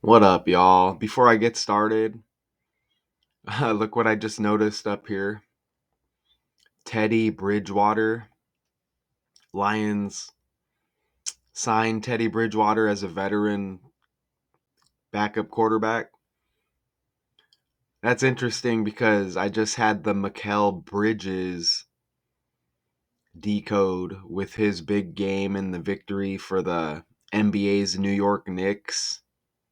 What up, y'all? Before I get started, look what I just noticed up here. Teddy Bridgewater. Lions signed Teddy Bridgewater as a veteran backup quarterback. That's interesting because I just had the Mikal Bridges decode with his big game and the victory for the NBA's New York Knicks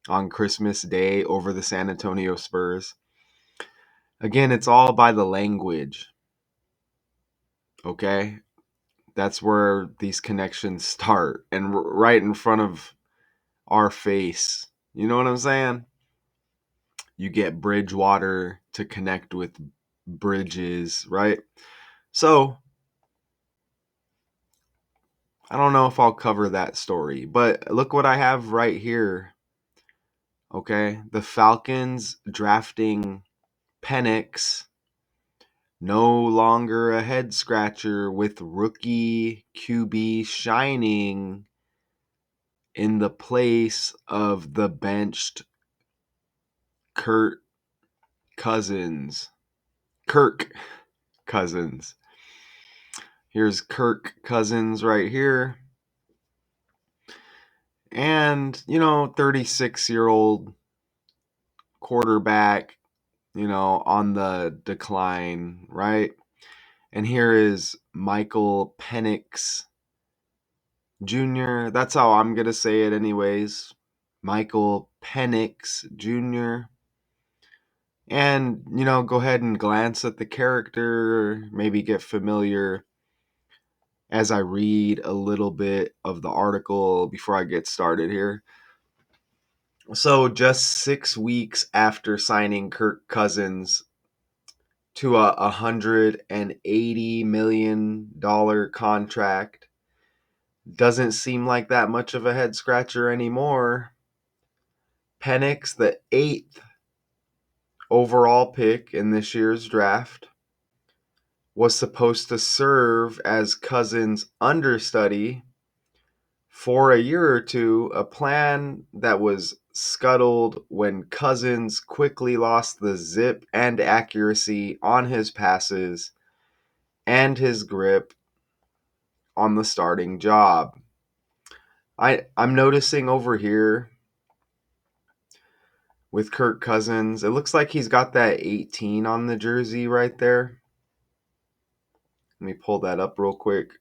on Christmas Day over the San Antonio Spurs. Again, it's all by the language, okay? That's where these connections start and right in front of our face. You know what I'm saying? You get Bridgewater to connect with Bridges, right? So, I don't know if I'll cover that story, but look what I have right here. Okay? The Falcons drafting Penix, no longer a head scratcher with rookie QB shining in the place of the benched Kirk Cousins. Kirk Cousins. Here's Kirk Cousins right here. And, 36-year-old quarterback, on the decline, right? And here is Michael Penix Jr. That's how I'm going to say it, anyways. Michael Penix Jr. And, go ahead and glance at the character, maybe get familiar as I read a little bit of the article before I get started here. So, just 6 weeks after signing Kirk Cousins to a $180 million contract, doesn't seem like that much of a head scratcher anymore. Penix, the 8th overall pick in this year's draft, was supposed to serve as Cousins' understudy for a year or two, a plan that was scuttled when Cousins quickly lost the zip and accuracy on his passes and his grip on the starting job. I'm noticing over here with Kirk Cousins, it looks like he's got that 18 on the jersey right there. Let me pull that up real quick.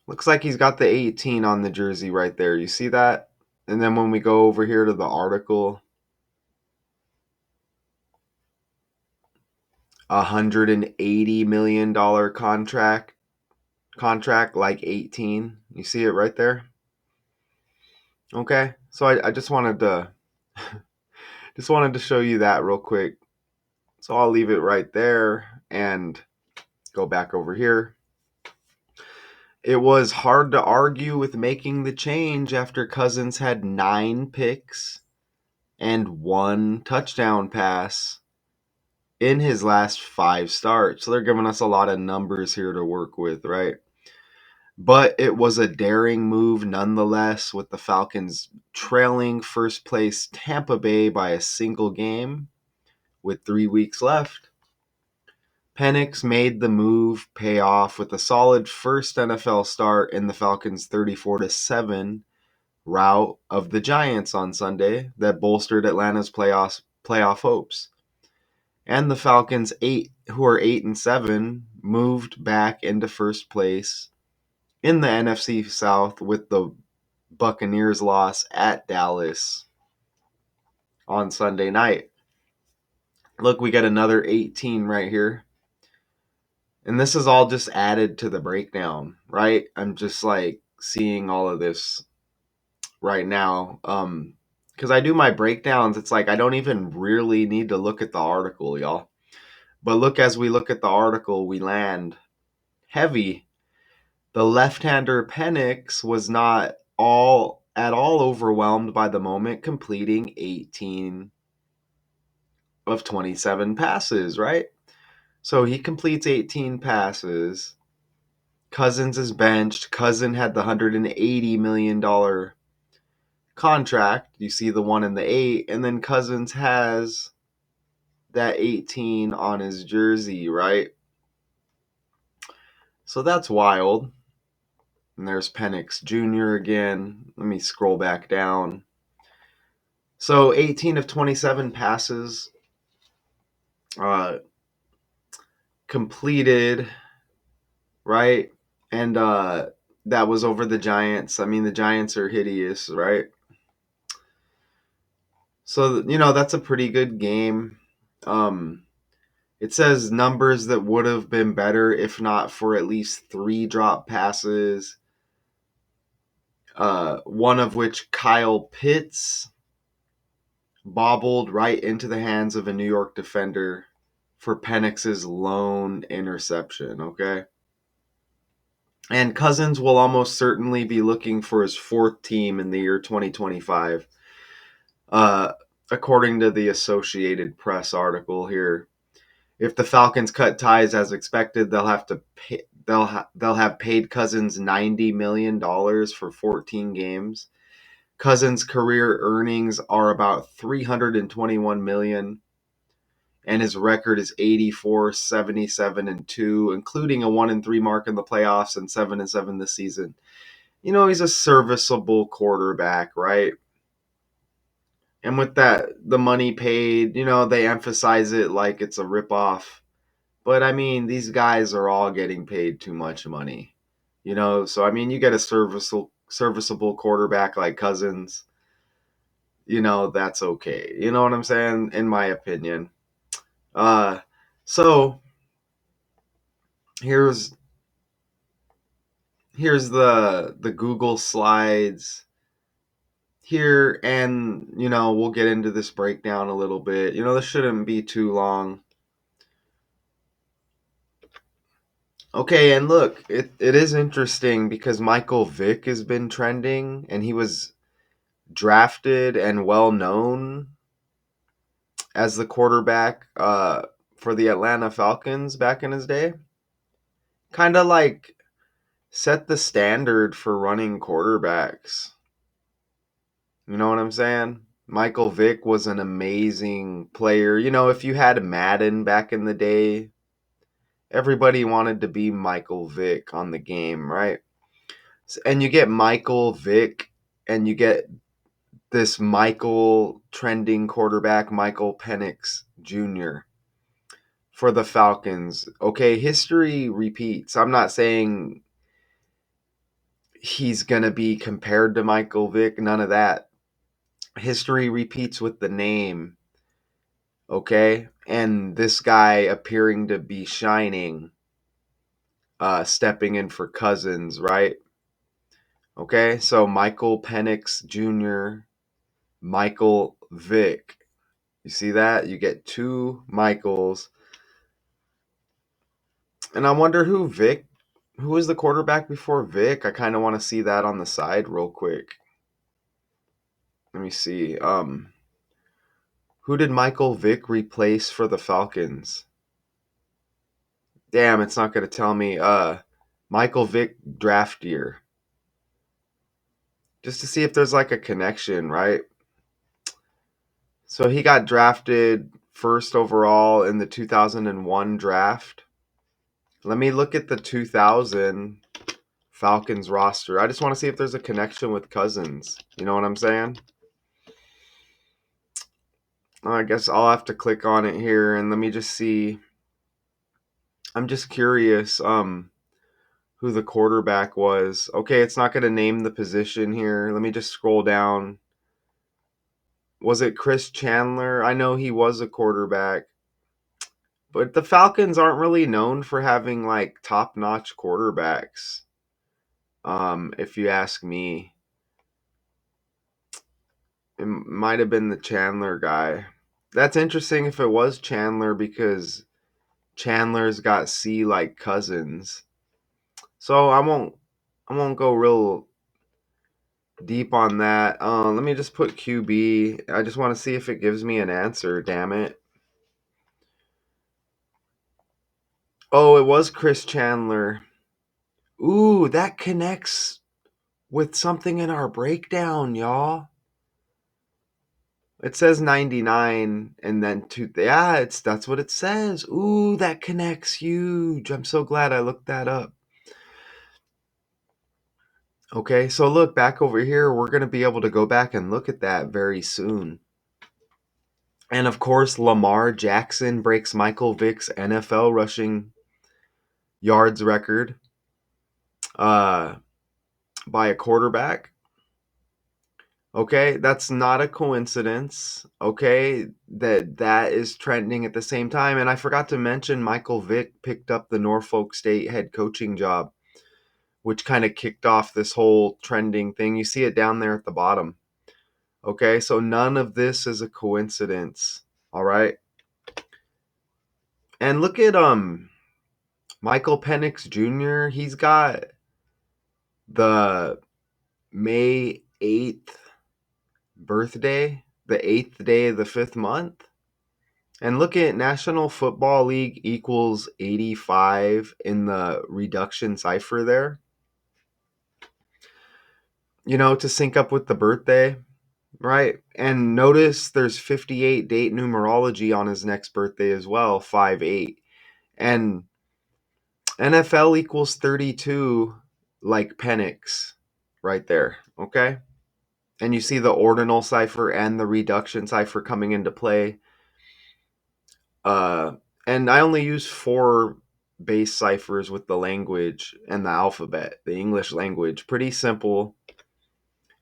Looks like he's got the 18 on the jersey right there. You see that? And then when we go over here to the article, $180 million contract like 18. You see it right there? Okay. So I just wanted to show you that real quick. So I'll leave it right there and go back over here. It was hard to argue with making the change after Cousins had 9 picks and 1 touchdown pass in his last 5 starts. So they're giving us a lot of numbers here to work with, right? But it was a daring move nonetheless, with the Falcons trailing first place Tampa Bay by a single game with 3 weeks left. Penix made the move pay off with a solid first NFL start in the Falcons' 34-7 rout of the Giants on Sunday that bolstered Atlanta's playoff hopes. And the Falcons, who are 8-7, moved back into first place in the NFC South with the Buccaneers loss at Dallas on Sunday night. Look, we got another 18 right here. And this is all just added to the breakdown, right? I'm just like seeing all of this right now. Because I do my breakdowns, it's like I don't even really need to look at the article, y'all. But look, as we look at the article, we land heavy. The left-hander Penix was not at all overwhelmed by the moment, completing 18 of 27 passes, right? So he completes 18 passes. Cousins is benched. Cousin had the $180 million contract. You see the 1 and the 8, and then Cousins has that 18 on his jersey, right? So that's wild. And there's Penix Jr. again. Let me scroll back down. So 18 of 27 passes completed, right? And that was over the Giants. I mean, the Giants are hideous, right? So, that's a pretty good game. It says numbers that would have been better if not for at least 3 drop passes, one of which Kyle Pitts bobbled right into the hands of a New York defender for Penix's lone interception, okay? And Cousins will almost certainly be looking for his 4th team in the year 2025, uh, according to the Associated Press article here. If the Falcons cut ties as expected, they'll have to pay, they'll have paid Cousins $90 million for 14 games. Cousins' career earnings are about $321 million, and his record is 84, 77, and 2, including a 1-3 mark in the playoffs and 7-7 this season. He's a serviceable quarterback, right? And with that, the money paid, they emphasize it like it's a ripoff. But I mean, these guys are all getting paid too much money, So I mean, you get a serviceable quarterback like Cousins, that's okay. You know what I'm saying? In my opinion. So here's the Google slides here, and we'll get into this breakdown a little bit. This shouldn't be too long. Okay, and look, it is interesting because Michael Vick has been trending, and he was drafted and well known as the quarterback for the Atlanta Falcons back in his day. Kind of like set the standard for running quarterbacks. You know what I'm saying? Michael Vick was an amazing player. If you had Madden back in the day, everybody wanted to be Michael Vick on the game, right? And you get Michael Vick, and you get this Michael trending quarterback, Michael Penix Jr. for the Falcons. Okay, history repeats. I'm not saying he's going to be compared to Michael Vick, none of that. History repeats with the name, okay? And this guy appearing to be shining, stepping in for Cousins, right? Okay, so Michael Penix Jr., Michael Vick. You see that? You get 2 Michaels. And I wonder who was the quarterback before Vick? I kind of want to see that on the side real quick. Let me see. Who did Michael Vick replace for the Falcons? Damn, it's not going to tell me. Michael Vick draft year. Just to see if there's like a connection, right? So he got drafted first overall in the 2001 draft. Let me look at the 2000 Falcons roster. I just want to see if there's a connection with Cousins. You know what I'm saying? I guess I'll have to click on it here and let me just see. I'm just curious who the quarterback was. Okay, it's not going to name the position here. Let me just scroll down. Was it Chris Chandler? I know he was a quarterback. But the Falcons aren't really known for having like top-notch quarterbacks. If you ask me. It might have been the Chandler guy. That's interesting if it was Chandler because Chandler's got C like Cousins. So I won't go real deep on that. Let me just put QB. I just want to see if it gives me an answer, damn it. Oh, it was Chris Chandler. Ooh, that connects with something in our breakdown, y'all. It says 99 and then two. Yeah, that's what it says. Ooh, that connects huge. I'm so glad I looked that up. Okay, so look back over here. We're going to be able to go back and look at that very soon. And of course, Lamar Jackson breaks Michael Vick's NFL rushing yards record uh, by a quarterback. Okay, that's not a coincidence. Okay, that is trending at the same time. And I forgot to mention Michael Vick picked up the Norfolk State head coaching job, which kind of kicked off this whole trending thing. You see it down there at the bottom. Okay, so none of this is a coincidence. All right. And look at Michael Penix Jr. He's got the May 8th birthday, the 8th day of the 5th month. And look at National Football League equals 85 in the reduction cipher there. To sync up with the birthday, right? And notice there's 58 date numerology on his next birthday as well, 5-8. And NFL equals 32 like Penix right there, okay? And you see the ordinal cipher and the reduction cipher coming into play. Uh, and I only use 4 base ciphers with the language and the alphabet, the English language. Pretty simple.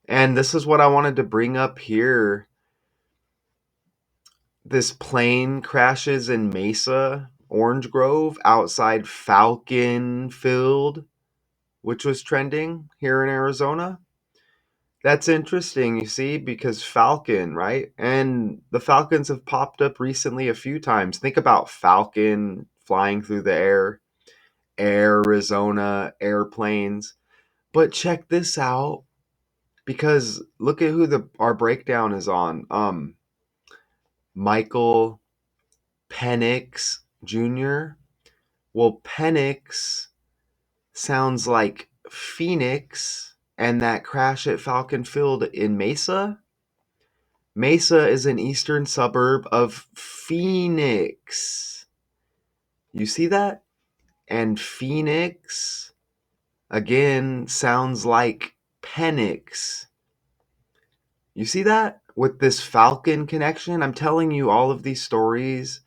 And this is what I wanted to bring up here. This plane crashes in Mesa, Orange Grove, outside Falcon Field, which was trending here in Arizona. That's interesting, you see, because Falcon, right? And the Falcons have popped up recently a few times. Think about Falcon flying through the air, Arizona, airplanes. But check this out, because look at who our breakdown is on. Michael Penix Jr. Well, Penix sounds like Phoenix, and that crash at Falcon Field in Mesa. Mesa is an eastern suburb of Phoenix. You see that? And Phoenix, again, sounds like Penix. You see that? With this Falcon connection, I'm telling you, all of these stories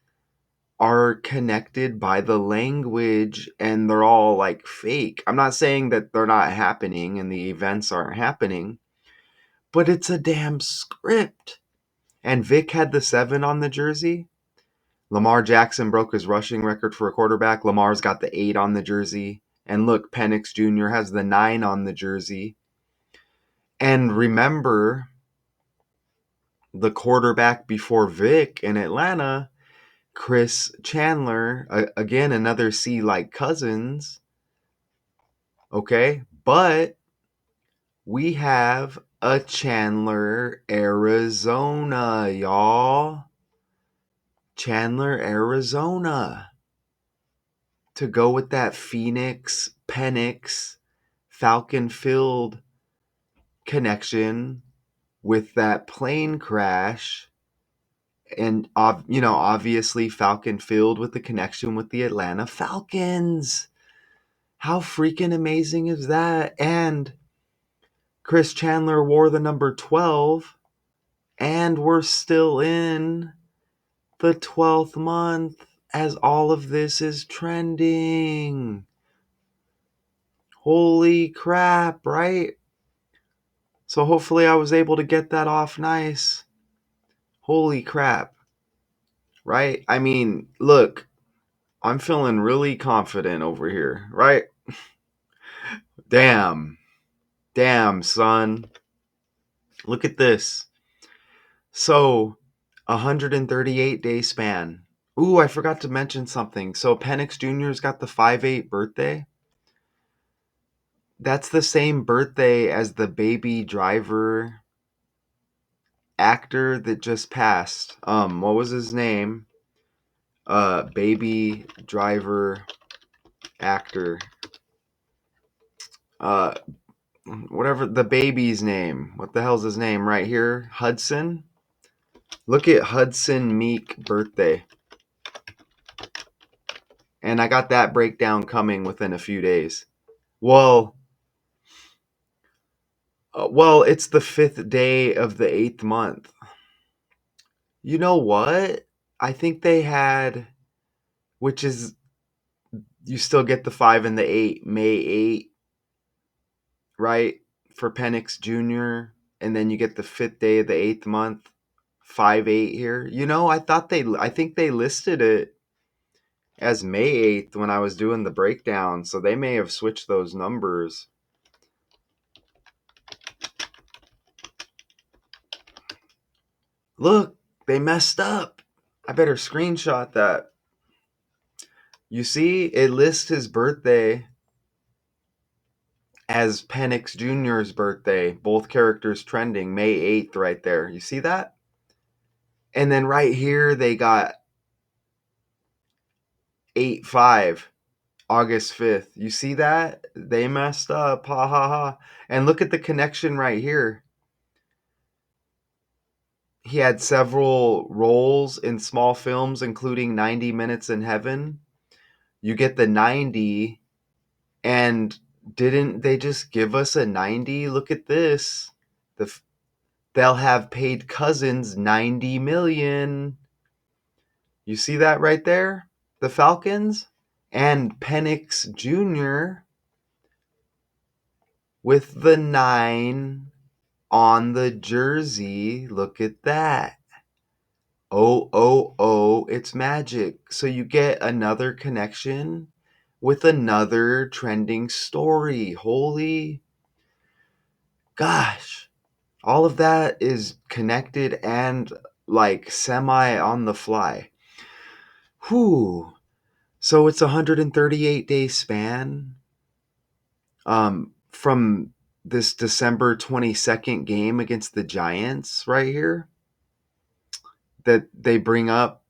are connected by the language and they're all like fake. I'm not saying that they're not happening and the events aren't happening, but it's a damn script. And Vic had the 7 on the jersey. Lamar Jackson broke his rushing record for a quarterback. Lamar's got the 8 on the jersey. And look, Penix Jr. has the 9 on the jersey. And remember, the quarterback before Vic in Atlanta, Chris Chandler, again, another C like Cousins. Okay, but we have a Chandler, Arizona, y'all. Chandler, Arizona. To go with that Phoenix, Penix, Falcon Field connection with that plane crash. And, obviously Falcon Field with the connection with the Atlanta Falcons. How freaking amazing is that? And Chris Chandler wore the number 12, and we're still in the 12th month as all of this is trending. Holy crap, right? So hopefully I was able to get that off nice. Holy crap, right? I mean, look, I'm feeling really confident over here, right? Damn, son. Look at this. So, 138-day span. Ooh, I forgot to mention something. So, Penix Jr.'s got the 5-8 birthday. That's the same birthday as the Baby Driver actor that just passed. What was his name? Baby Driver actor. Whatever the baby's name. What the hell's his name right here? Hudson? Look at Hudson Meek birthday. And I got that breakdown coming within a few days. Well, it's the 5th day of the 8th month. You know what? I think they had, which is, you still get the 5 and the 8, May 8, right? For Penix Jr. And then you get the 5th day of the 8th month, 5/8 here. I think they listed it as May 8th when I was doing the breakdown, so they may have switched those numbers. Look, they messed up. I better screenshot that. You see, it lists his birthday as Penix Jr.'s birthday. Both characters trending, May 8th right there. You see that? And then right here, they got 8/5, August 5th. You see that? They messed up. Ha ha ha. And look at the connection right here. He had several roles in small films, including 90 Minutes in Heaven. You get the 90, and didn't they just give us a 90? Look at this. They'll have paid Cousins 90 million. You see that right there? The Falcons and Penix Jr. with the 9 on the jersey. Look at that. Oh, oh, oh, it's magic. So you get another connection with another trending story. Holy gosh. All of that is connected and like semi on the fly. Whew. So it's a 138-day span from this December 22nd game against the Giants right here that they bring up.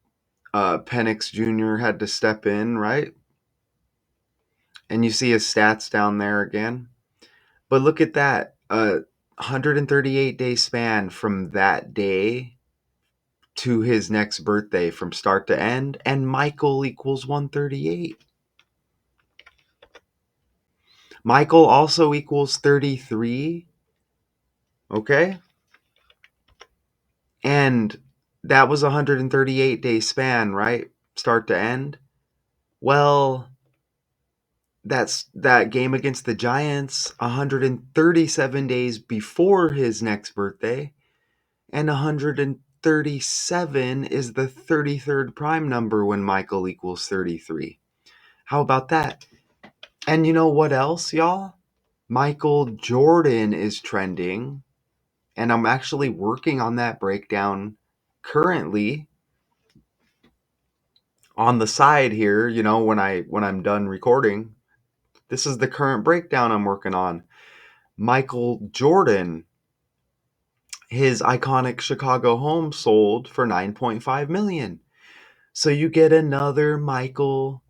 Penix Jr. had to step in, right? And you see his stats down there again. But look at that. 138-day span from that day to his next birthday from start to end, and Michael equals 138. Michael also equals 33. Okay? And that was a 138-day span, right? Start to end. Well, that's that game against the Giants 137 days before his next birthday, and 137 is the 33rd prime number when Michael equals 33. How about that? And you know what else, y'all? Michael Jordan is trending, and I'm actually working on that breakdown currently on the side here, when I'm done recording. This is the current breakdown I'm working on. Michael Jordan, his iconic Chicago home sold for 9.5 million. So you get another Michael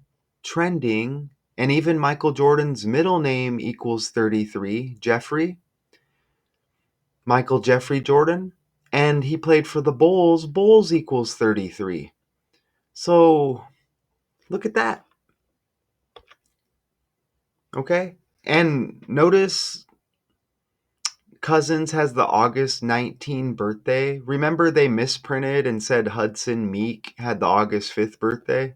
trending, and even Michael Jordan's middle name equals 33, Jeffrey. Michael Jeffrey Jordan, and he played for the Bulls. Bulls equals 33. So look at that. Okay. And notice Cousins has the August 19 birthday. Remember they misprinted and said Hudson Meek had the August 5th birthday,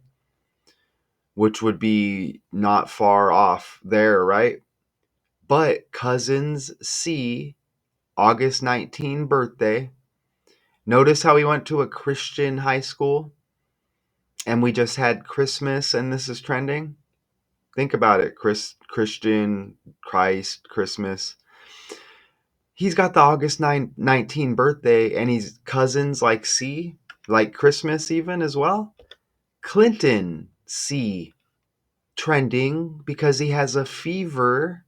which would be not far off there, right? But Cousins C, August 19 birthday. Notice how he went to a Christian high school and we just had Christmas and this is trending? Think about it. Christian, Christ, Christmas. He's got the August 19 birthday, and he's Cousins like C, like Christmas even as well. Clinton C, trending because he has a fever.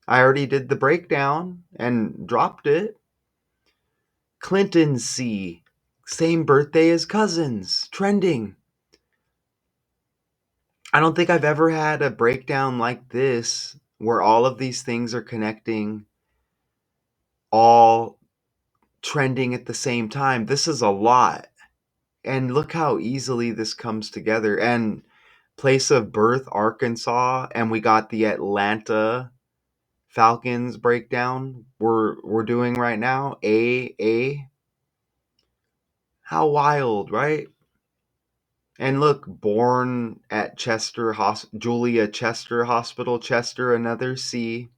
I already did the breakdown and dropped it. Clinton C, same birthday as Cousins, trending. I don't think I've ever had a breakdown like this where all of these things are connecting all trending at the same time. This is a lot. And look how easily this comes together. And place of birth, Arkansas, and we got the Atlanta Falcons breakdown we're doing right now. A. How wild, right? And look, born at Julia Chester Hospital, Chester, another C.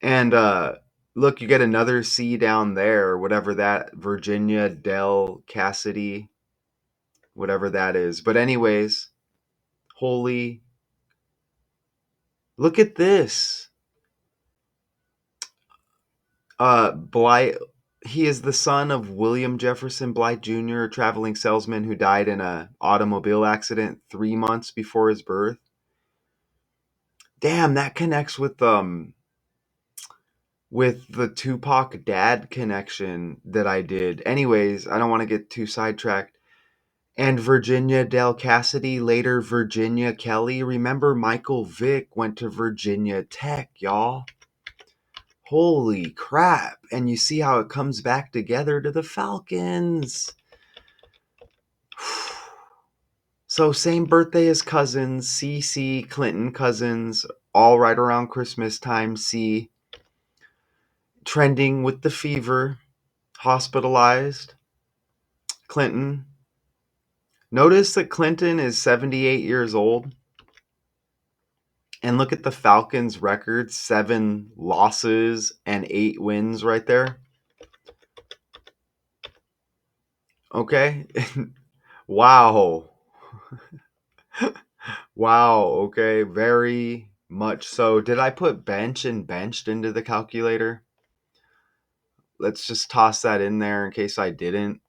And look, you get another C down there, whatever that, Virginia Del Cassidy, whatever that is. But anyways, holy, look at this. Blythe, he is the son of William Jefferson Blythe Jr., a traveling salesman who died in an automobile accident 3 months before his birth. Damn, that connects with the Tupac dad connection that I did. Anyways, I don't want to get too sidetracked. And Virginia Del Cassidy, later Virginia Kelly. Remember, Michael Vick went to Virginia Tech, y'all. Holy crap. And you see how it comes back together to the Falcons. So same birthday as Cousins, CC, Clinton Cousins, all right around Christmas time, C. Trending with the fever, hospitalized. Clinton. Notice that Clinton is 78 years old. And look at the Falcons' record, 7 losses and 8 wins right there. Okay? Wow. Wow, okay, very much so. Did I put bench and benched into the calculator? Let's just toss that in there in case I didn't.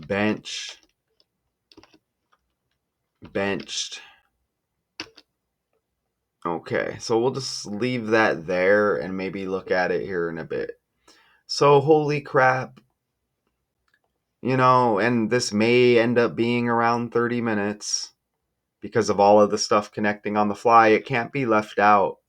Bench, benched. Okay, so we'll just leave that there and maybe look at it here in a bit. So, holy crap. And this may end up being around 30 minutes because of all of the stuff connecting on the fly. It can't be left out.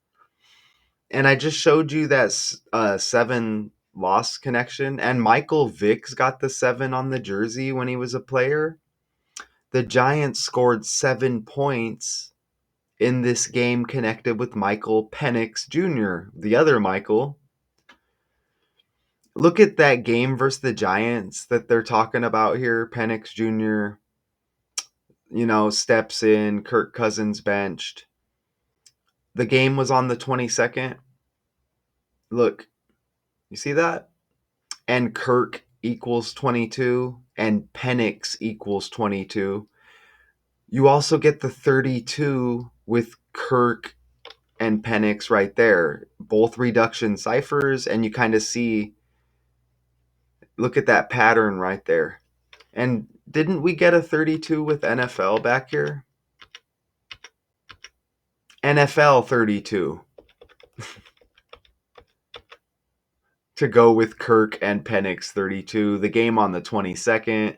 And I just showed you that 7 loss connection. And Michael Vick's got the 7 on the jersey when he was a player. The Giants scored 7 points in this game connected with Michael Penix Jr., the other Michael. Look at that game versus the Giants that they're talking about here. Penix Jr., steps in, Kirk Cousins benched. The game was on the 22nd. Look, you see that? And Kirk equals 22 and Penix equals 22. You also get the 32 with Kirk and Penix right there. Both reduction ciphers, and you kind of see, look at that pattern right there. And didn't we get a 32 with NFL back here? NFL 32. To go with Kirk and Penix 32. The game on the 22nd.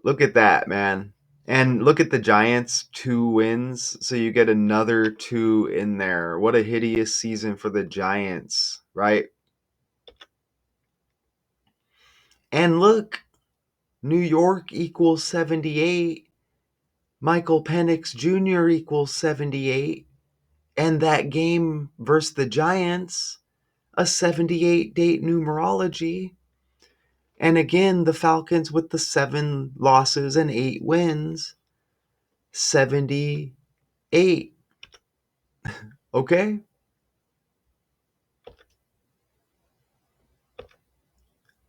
Look at that, man. And look at the Giants, 2 wins. So you get another 2 in there. What a hideous season for the Giants, right? And look, New York equals 78. Michael Penix Jr. equals 78. And that game versus the Giants, a 78 date numerology. And again, the Falcons with the 7 losses and 8 wins, 78. Okay?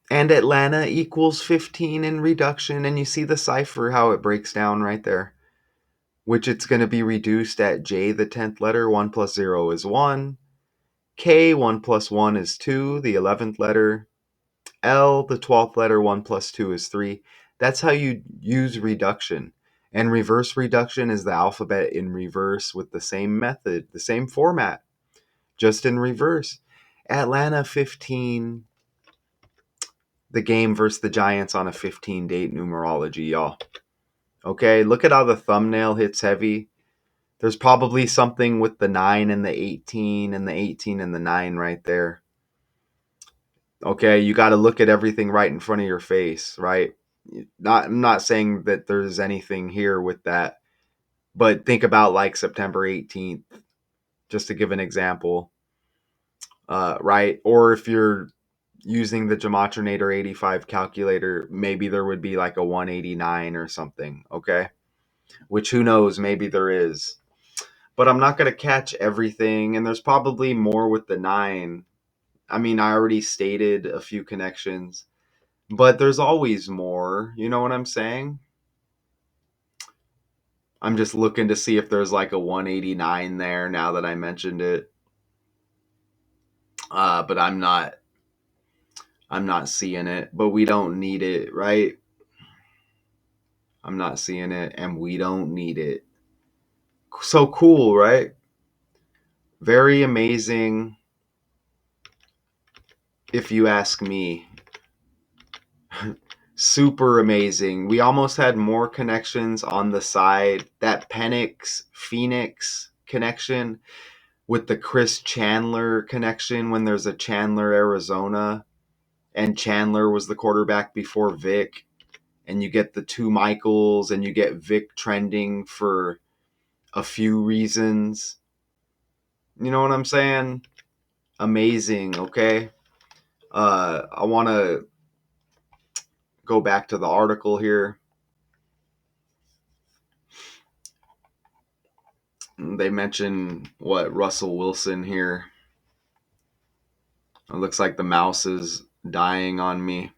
And Atlanta equals 15 in reduction. And you see the cipher, how it breaks down right there. Which it's going to be reduced at J, the 10th letter. 1 plus 0 is 1. K, 1 plus 1 is 2, the 11th letter. L, the 12th letter. 1 plus 2 is 3. That's how you use reduction. And reverse reduction is the alphabet in reverse with the same method, the same format, just in reverse. Atlanta 15, the game versus the Giants on a 15 date numerology, y'all. Okay, look at how the thumbnail hits heavy. There's probably something with the 9 and the 18 and the 18 and the 9 right there. Okay, you got to look at everything right in front of your face, right? I'm not saying that there's anything here with that, but think about like September 18th, just to give an example, right? Or if you're using the Gematrinator 85 calculator, maybe there would be like a 189 or something, okay? Which who knows, maybe there is. But I'm not going to catch everything, and there's probably more with the 9. I mean, I already stated a few connections, but there's always more. You know what I'm saying? I'm just looking to see if there's like a 189 there now that I mentioned it. But I'm not seeing it, but we don't need it, right? I'm not seeing it and we don't need it. So cool, right? Very amazing if you ask me. Super amazing. We almost had more connections on the side. That Penix Phoenix connection with the Chris Chandler connection when there's a Chandler, Arizona, and Chandler was the quarterback before Vic, and you get the two Michaels and you get Vic trending for a few reasons. You know what I'm saying? Amazing, okay? I want to go back to the article here. They mention what Russell Wilson here. It looks like the mouse is dying on me.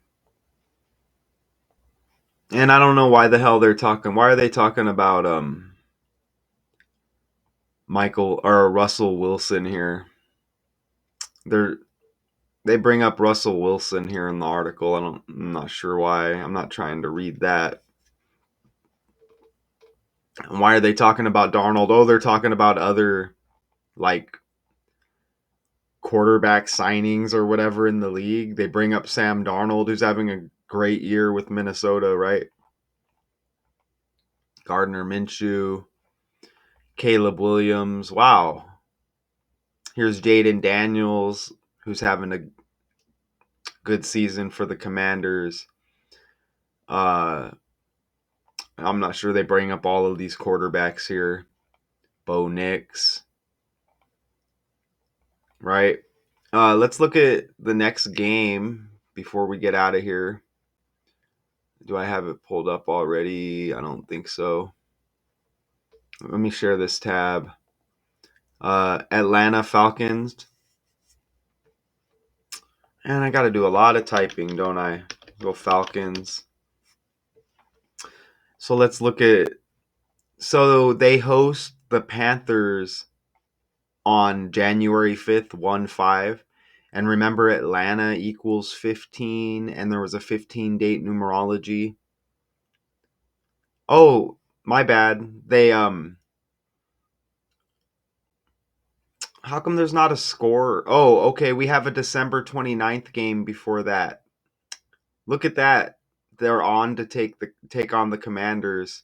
And I don't know why the hell they're talking. Why are they talking about Michael or Russell Wilson here? They're they bring up Russell Wilson here in the article. I'm not sure why. I'm not trying to read that. And why are they talking about Darnold? Oh, they're talking about other like quarterback signings or whatever in the league. They bring up Sam Darnold, who's having a great year with Minnesota, right? Gardner Minshew, Caleb Williams. Wow. Here's Jaden Daniels, who's having a good season for the Commanders. Uh, I'm not sure they bring up all of these quarterbacks here. Bo Nix, right? Let's look at the next game before we get out of here. Do I have it pulled up already? I don't think so. Let me share this tab. Atlanta Falcons. And I got to do a lot of typing, don't I? Go Falcons. So let's look at. So they host the Panthers on January 5th, 1-5. And remember, Atlanta equals 15, and there was a 15 date numerology. Oh, my bad. How come there's not a score? Oh, okay, we have a December 29th game before that. Look at that. They're on to take on the Commanders.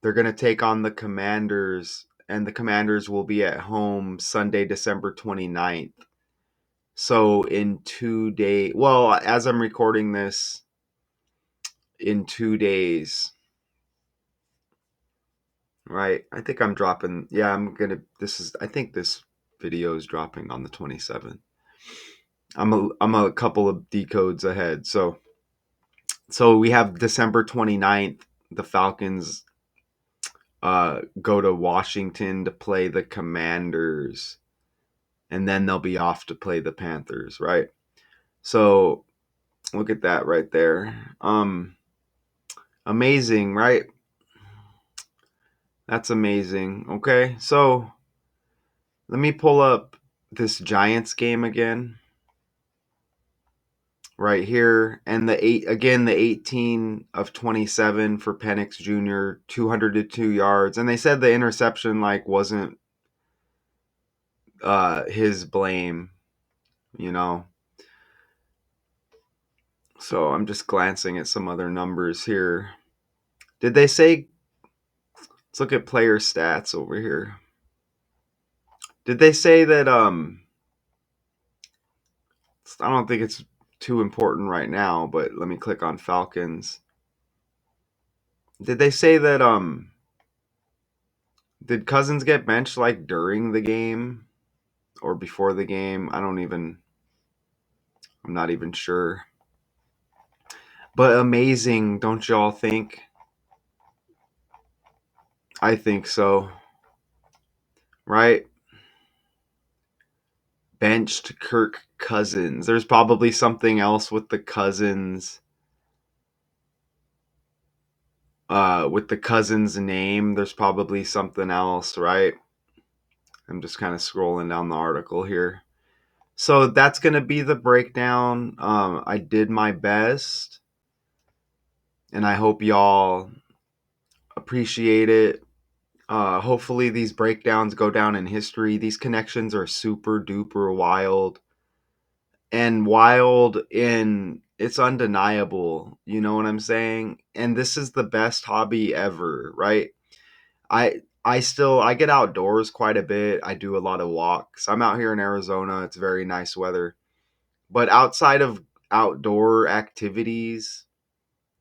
They're going to take on the Commanders, and the Commanders will be at home Sunday, December 29th. So in 2 days, well, as I'm recording this, in 2 days, right? I think I'm dropping. Yeah, I think this video is dropping on the 27th. I'm a couple of decodes ahead. So we have December 29th. The Falcons go to Washington to play the Commanders, and then they'll be off to play the Panthers, right? So look at that right there. Amazing, right? That's amazing. Okay, so let me pull up this Giants game again. Right here, and the 18 of 27 for Penix Jr., 202 yards, and they said the interception wasn't his blame, you know. So I'm just glancing at some other numbers here. Did they say Let's look at player stats over here. Did they say that I don't think it's too important right now, but let me click on Falcons. Did they say that did Cousins get benched like during the game or before the game? I'm not even sure. But amazing, don't y'all think? I think so. Right? Benched Kirk Cousins. There's probably something else with the Cousins. With the Cousins name, there's probably something else, right? I'm just kind of scrolling down the article here. So that's going to be the breakdown. I did my best, and I hope y'all appreciate it. Hopefully, these breakdowns go down in history. These connections are super duper wild. And wild in it's undeniable. You know what I'm saying? And this is the best hobby ever, right? I get outdoors quite a bit. I do a lot of walks. I'm out here in Arizona. It's very nice weather. But outside of outdoor activities,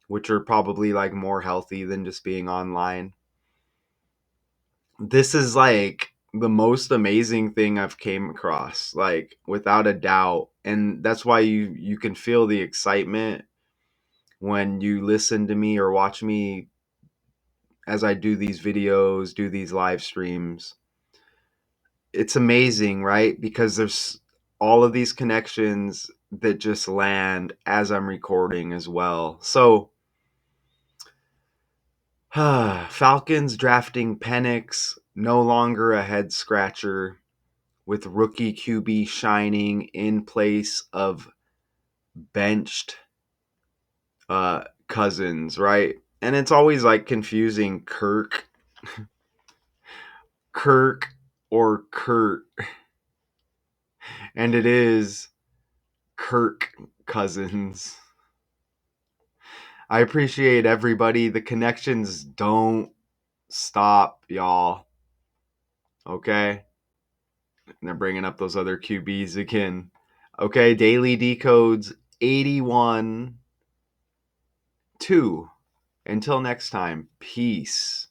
which are probably like more healthy than just being online, this is like the most amazing thing I've came across, like without a doubt. And that's why you can feel the excitement when you listen to me or watch me as I do these videos, do these live streams. It's amazing, right? Because there's all of these connections that just land as I'm recording as well. So, Falcons drafting Penix, no longer a head scratcher, with rookie QB shining in place of benched Cousins, right? And it's always like confusing Kirk or Kurt, and it is Kirk Cousins. I appreciate everybody. The connections don't stop, y'all. Okay? And they're bringing up those other QBs again. Okay, daily decodes 81 2. Until next time, peace.